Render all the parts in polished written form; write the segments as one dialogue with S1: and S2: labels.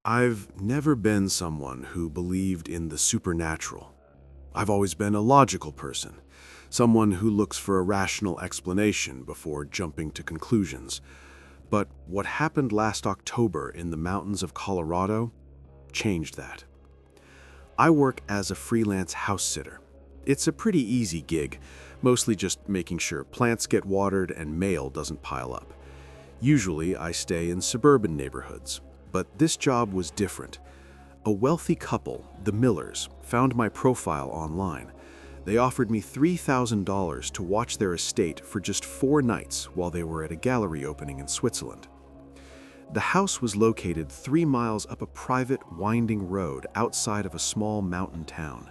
S1: I've never been someone who believed in the supernatural. I've always been a logical person, someone who looks for a rational explanation before jumping to conclusions. But what happened last October in the mountains of Colorado changed that. I work as a freelance house sitter. It's a pretty easy gig, mostly just making sure plants get watered and mail doesn't pile up. Usually I stay in suburban neighborhoods, but this job was different. A wealthy couple, the Millers, found my profile online. They offered me $3,000 to watch their estate for just 4 nights while they were at a gallery opening in Switzerland. The house was located 3 miles up a private, winding road outside of a small mountain town.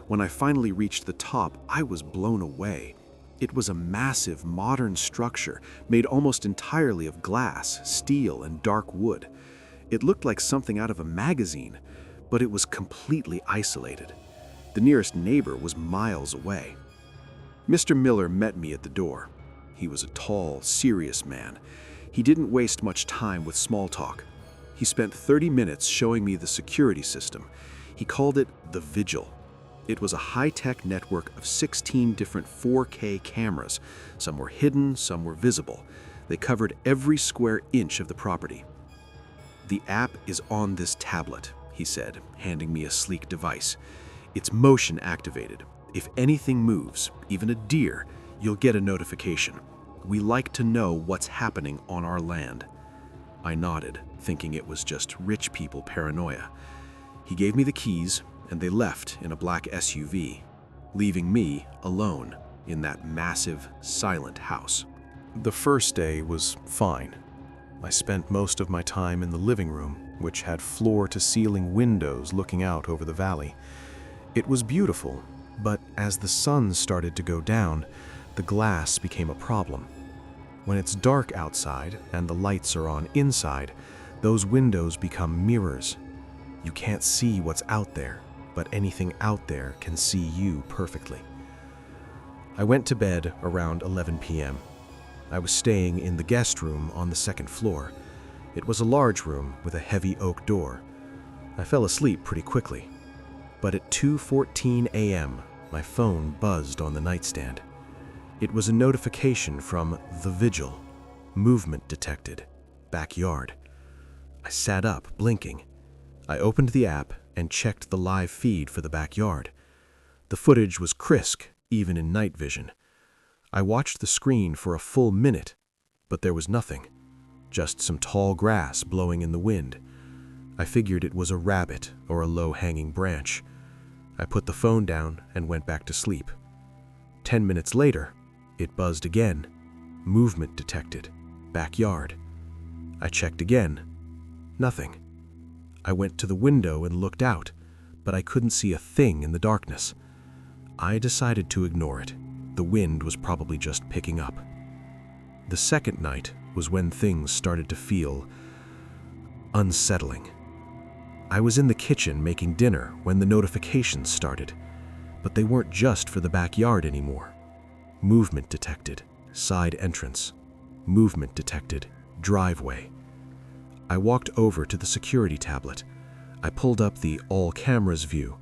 S1: When I finally reached the top, I was blown away. It was a massive, modern structure made almost entirely of glass, steel, and dark wood. It looked like something out of a magazine, but it was completely isolated. The nearest neighbor was miles away. Mr. Miller met me at the door. He was a tall, serious man. He didn't waste much time with small talk. He spent 30 minutes showing me the security system. He called it the Vigil. It was a high-tech network of 16 different 4K cameras. Some were hidden, some were visible. They covered every square inch of the property. "The app is on this tablet," he said, handing me a sleek device. "It's motion activated. If anything moves, even a deer, you'll get a notification. We like to know what's happening on our land." I nodded, thinking it was just rich people paranoia. He gave me the keys, and they left in a black SUV, leaving me alone in that massive, silent house. The first day was fine. I spent most of my time in the living room, which had floor-to-ceiling windows looking out over the valley. It was beautiful, but as the sun started to go down, the glass became a problem. When it's dark outside and the lights are on inside, those windows become mirrors. You can't see what's out there, but anything out there can see you perfectly. I went to bed around 11 p.m. I was staying in the guest room on the 2nd floor. It was a large room with a heavy oak door. I fell asleep pretty quickly. But at 2:14 a.m., my phone buzzed on the nightstand. It was a notification from the Vigil. Movement detected. Backyard. I sat up, blinking. I opened the app and checked the live feed for the backyard. The footage was crisp, even in night vision. I watched the screen for a full minute, but there was nothing. Just some tall grass blowing in the wind. I figured it was a rabbit or a low-hanging branch. I put the phone down and went back to sleep. 10 minutes later, it buzzed again. Movement detected. Backyard. I checked again. Nothing. I went to the window and looked out, but I couldn't see a thing in the darkness. I decided to ignore it. The wind was probably just picking up. The second night was when things started to feel unsettling. I was in the kitchen making dinner when the notifications started, but they weren't just for the backyard anymore. Movement detected. Side entrance. Movement detected. Driveway. I walked over to the security tablet. I pulled up the all cameras view.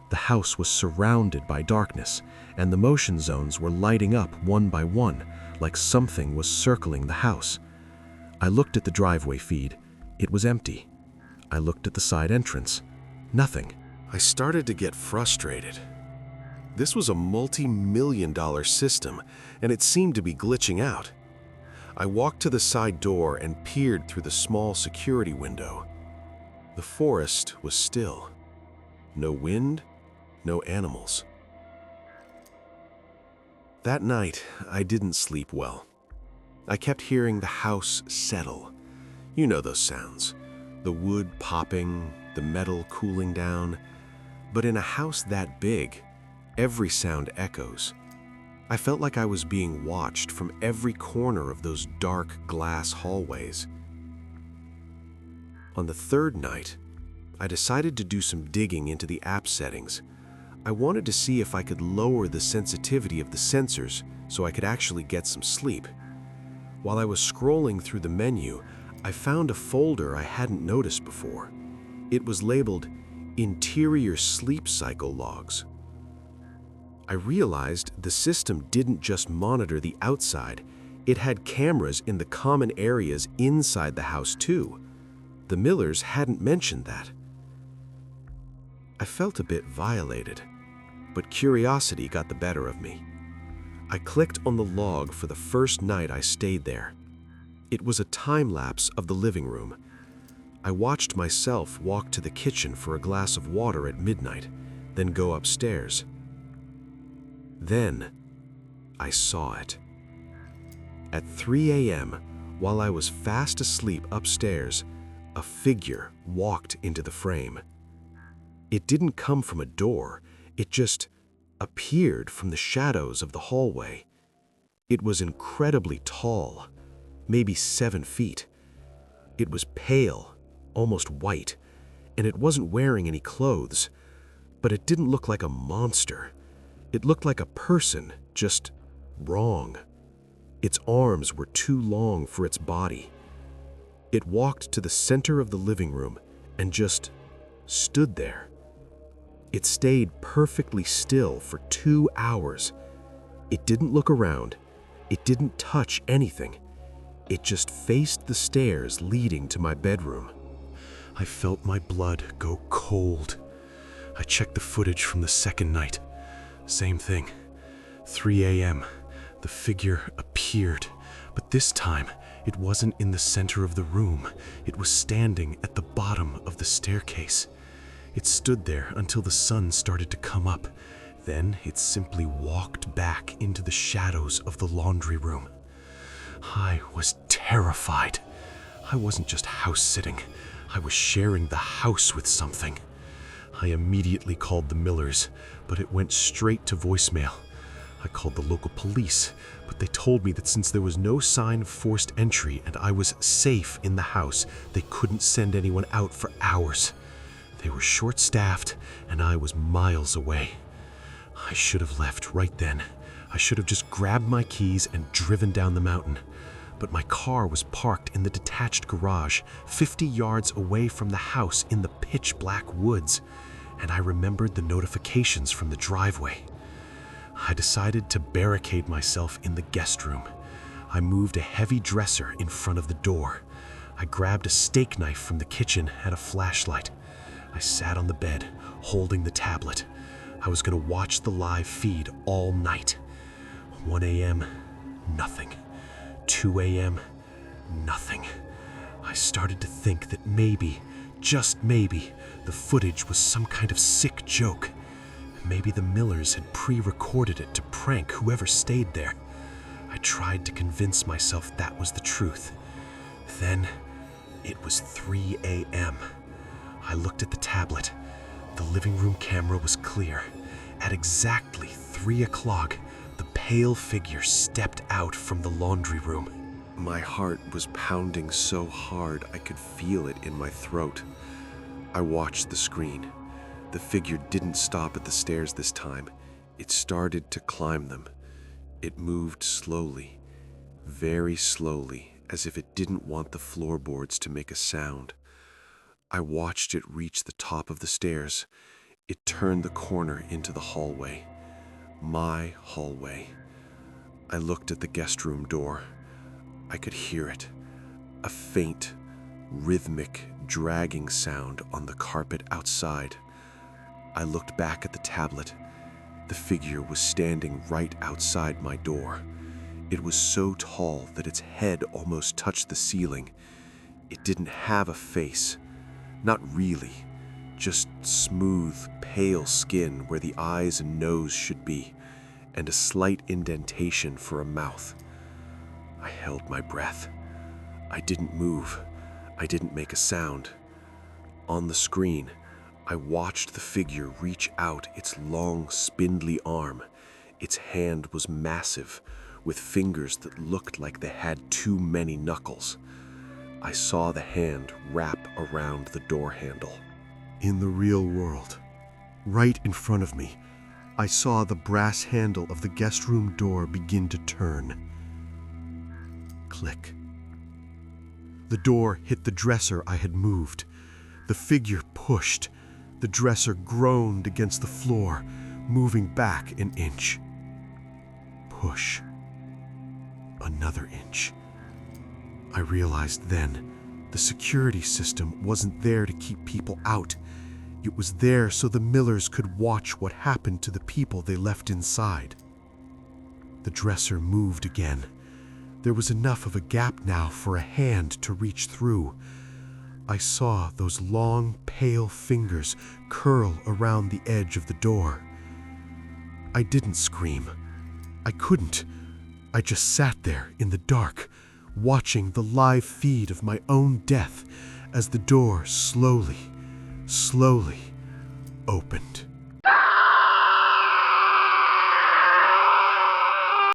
S1: The house was surrounded by darkness, and the motion zones were lighting up one by one, like something was circling the house. I looked at the driveway feed. It was empty. I looked at the side entrance. Nothing. I started to get frustrated. This was a multi-million-dollar system, and it seemed to be glitching out. I walked to the side door and peered through the small security window. The forest was still. No wind, no animals. That night, I didn't sleep well. I kept hearing the house settle. You know those sounds. The wood popping, the metal cooling down. But in a house that big, every sound echoes. I felt like I was being watched from every corner of those dark glass hallways. On the 3rd night, I decided to do some digging into the app settings. I wanted to see if I could lower the sensitivity of the sensors so I could actually get some sleep. While I was scrolling through the menu, I found a folder I hadn't noticed before. It was labeled Interior Sleep Cycle Logs. I realized the system didn't just monitor the outside, it had cameras in the common areas inside the house too. The Millers hadn't mentioned that. I felt a bit violated, but curiosity got the better of me. I clicked on the log for the first night I stayed there. It was a time-lapse of the living room. I watched myself walk to the kitchen for a glass of water at midnight, then go upstairs. Then, I saw it. At 3 a.m., while I was fast asleep upstairs, a figure walked into the frame. It didn't come from a door, it just appeared from the shadows of the hallway. It was incredibly tall, maybe 7 feet. It was pale, almost white, and it wasn't wearing any clothes, but it didn't look like a monster. It looked like a person, just wrong. Its arms were too long for its body. It walked to the center of the living room and just stood there. It stayed perfectly still for 2 hours. It didn't look around. It didn't touch anything. It just faced the stairs leading to my bedroom. I felt my blood go cold. I checked the footage from the second night. Same thing. 3 a.m. The figure appeared, but this time it wasn't in the center of the room. It was standing at the bottom of the staircase. It stood there until the sun started to come up. Then it simply walked back into the shadows of the laundry room. I was terrified. I wasn't just house-sitting. I was sharing the house with something. I immediately called the Millers, but it went straight to voicemail. I called the local police, but they told me that since there was no sign of forced entry and I was safe in the house, they couldn't send anyone out for hours. They were short-staffed, and I was miles away. I should have left right then. I should have just grabbed my keys and driven down the mountain. But my car was parked in the detached garage, 50 yards away from the house in the pitch-black woods, and I remembered the notifications from the driveway. I decided to barricade myself in the guest room. I moved a heavy dresser in front of the door. I grabbed a steak knife from the kitchen and a flashlight. I sat on the bed, holding the tablet. I was going to watch the live feed all night. 1 a.m., nothing. 2 a.m., nothing. I started to think that maybe, just maybe, the footage was some kind of sick joke. Maybe the Millers had pre-recorded it to prank whoever stayed there. I tried to convince myself that was the truth. Then, it was 3 a.m. I looked at the tablet. The living room camera was clear. At exactly 3 o'clock, the pale figure stepped out from the laundry room. My heart was pounding so hard I could feel it in my throat. I watched the screen. The figure didn't stop at the stairs this time. It started to climb them. It moved slowly, very slowly, as if it didn't want the floorboards to make a sound. I watched it reach the top of the stairs. It turned the corner into the hallway. My hallway. I looked at the guest room door. I could hear it. A faint, rhythmic, dragging sound on the carpet outside. I looked back at the tablet. The figure was standing right outside my door. It was so tall that its head almost touched the ceiling. It didn't have a face. Not really. Just smooth, pale skin where the eyes and nose should be, and a slight indentation for a mouth. I held my breath. I didn't move. I didn't make a sound. On the screen, I watched the figure reach out its long, spindly arm. Its hand was massive, with fingers that looked like they had too many knuckles. I saw the hand wrap around the door handle. In the real world, right in front of me, I saw the brass handle of the guest room door begin to turn. Click. The door hit the dresser I had moved.
S2: The figure pushed. The dresser groaned against the floor, moving back an inch. Push. Another inch. I realized then the security system wasn't there to keep people out. It was there so the Millers could watch what happened to the people they left inside. The dresser moved again. There was enough of a gap now for a hand to reach through. I saw those long, pale fingers curl around the edge of the door. I didn't scream. I couldn't. I just sat there in the dark, watching the live feed of my own death as the door slowly opened.